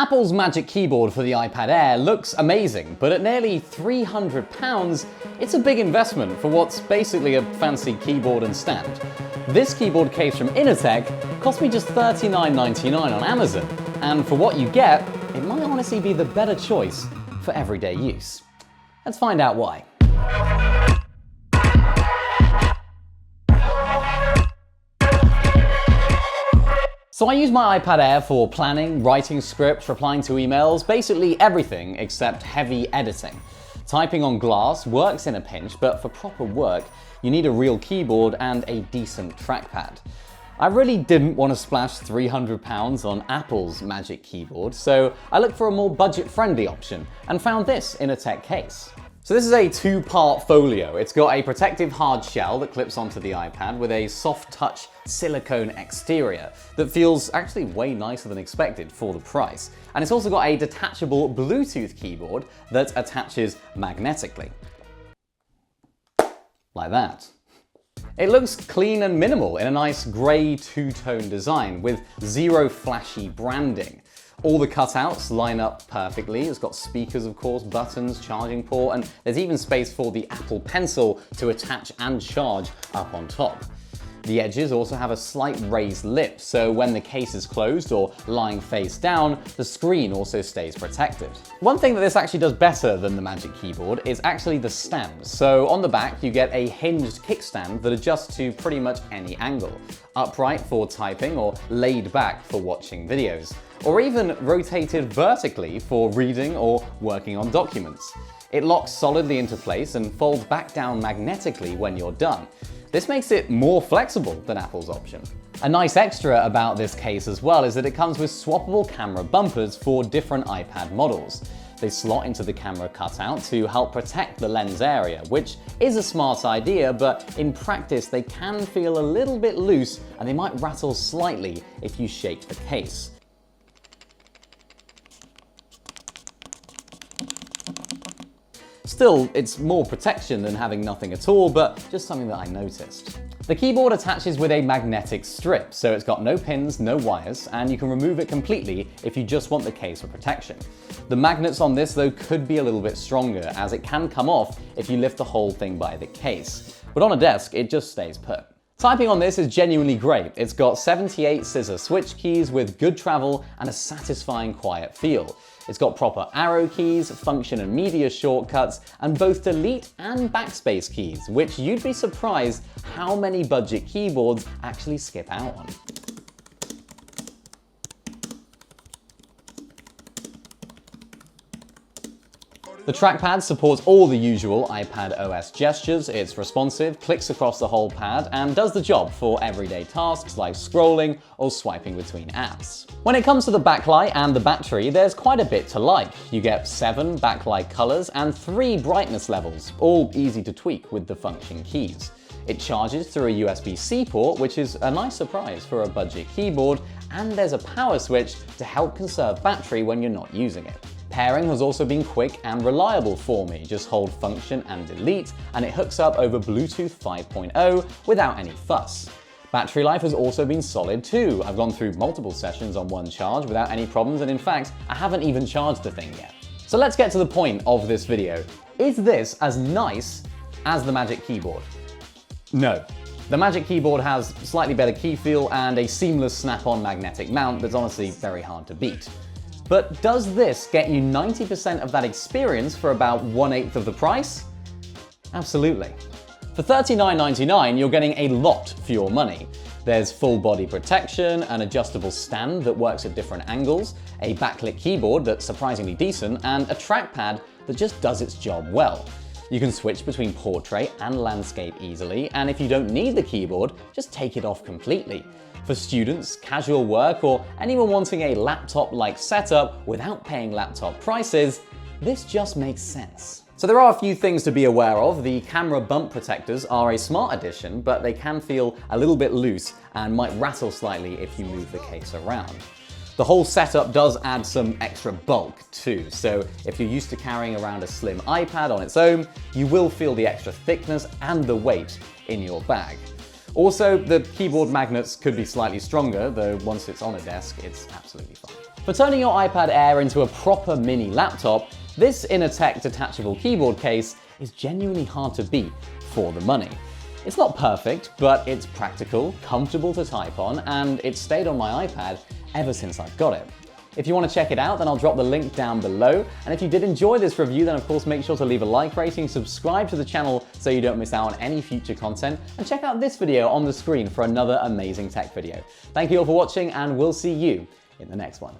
Apple's Magic Keyboard for the iPad Air looks amazing, but at nearly £300, it's a big investment for what's basically a fancy keyboard and stand. This keyboard case from Inateck cost me just $39.99 on Amazon, and for what you get, it might honestly be the better choice for everyday use. Let's find out why. So I use my iPad Air for planning, writing scripts, replying to emails, basically everything except heavy editing. Typing on glass works in a pinch, but for proper work, you need a real keyboard and a decent trackpad. I really didn't want to splash £300 on Apple's Magic Keyboard, so I looked for a more budget-friendly option and found this in a tech case. So this is a two-part folio. It's got a protective hard shell that clips onto the iPad with a soft-touch silicone exterior that feels actually way nicer than expected for the price. And it's also got a detachable Bluetooth keyboard that attaches magnetically. Like that. It looks clean and minimal in a nice grey two-tone design with zero flashy branding. All the cutouts line up perfectly. It's got speakers, of course, buttons, charging port, and there's even space for the Apple Pencil to attach and charge up on top. The edges also have a slight raised lip, so when the case is closed or lying face down, the screen also stays protected. One thing that this actually does better than the Magic Keyboard is actually the stand. So on the back, you get a hinged kickstand that adjusts to pretty much any angle. Upright for typing or laid back for watching videos, or even rotated vertically for reading or working on documents. It locks solidly into place and folds back down magnetically when you're done. This makes it more flexible than Apple's option. A nice extra about this case as well is that it comes with swappable camera bumpers for different iPad models. They slot into the camera cutout to help protect the lens area, which is a smart idea, but in practice they can feel a little bit loose and they might rattle slightly if you shake the case. Still, it's more protection than having nothing at all, but just something that I noticed. The keyboard attaches with a magnetic strip, so it's got no pins, no wires, and you can remove it completely if you just want the case for protection. The magnets on this, though, could be a little bit stronger, as it can come off if you lift the whole thing by the case. But on a desk, it just stays put. Typing on this is genuinely great. It's got 78 scissor switch keys with good travel and a satisfying quiet feel. It's got proper arrow keys, function and media shortcuts, and both delete and backspace keys, which you'd be surprised how many budget keyboards actually skip out on. The trackpad supports all the usual iPad OS gestures. It's responsive, clicks across the whole pad, and does the job for everyday tasks like scrolling or swiping between apps. When it comes to the backlight and the battery, there's quite a bit to like. You get 7 backlight colors and 3 brightness levels, all easy to tweak with the function keys. It charges through a USB-C port, which is a nice surprise for a budget keyboard, and there's a power switch to help conserve battery when you're not using it. Pairing has also been quick and reliable for me. Just hold function and delete, and it hooks up over Bluetooth 5.0 without any fuss. Battery life has also been solid too. I've gone through multiple sessions on one charge without any problems, and in fact, I haven't even charged the thing yet. So let's get to the point of this video. Is this as nice as the Magic Keyboard? No. The Magic Keyboard has slightly better key feel and a seamless snap-on magnetic mount that's honestly very hard to beat. But does this get you 90% of that experience for about 1/8 of the price? Absolutely. For $39.99, you're getting a lot for your money. There's full body protection, an adjustable stand that works at different angles, a backlit keyboard that's surprisingly decent, and a trackpad that just does its job well. You can switch between portrait and landscape easily, and if you don't need the keyboard, just take it off completely. For students, casual work, or anyone wanting a laptop-like setup without paying laptop prices, this just makes sense. So there are a few things to be aware of. The camera bump protectors are a smart addition, but they can feel a little bit loose and might rattle slightly if you move the case around. The whole setup does add some extra bulk too, so if you're used to carrying around a slim iPad on its own, you will feel the extra thickness and the weight in your bag. Also, the keyboard magnets could be slightly stronger, though once it's on a desk, it's absolutely fine. For turning your iPad Air into a proper mini laptop, this Inateck detachable keyboard case is genuinely hard to beat for the money. It's not perfect, but it's practical, comfortable to type on, and it's stayed on my iPad ever since I've got it. If you want to check it out, then I'll drop the link down below. And if you did enjoy this review, then of course make sure to leave a like rating, subscribe to the channel so you don't miss out on any future content, and check out this video on the screen for another amazing tech video. Thank you all for watching, and we'll see you in the next one.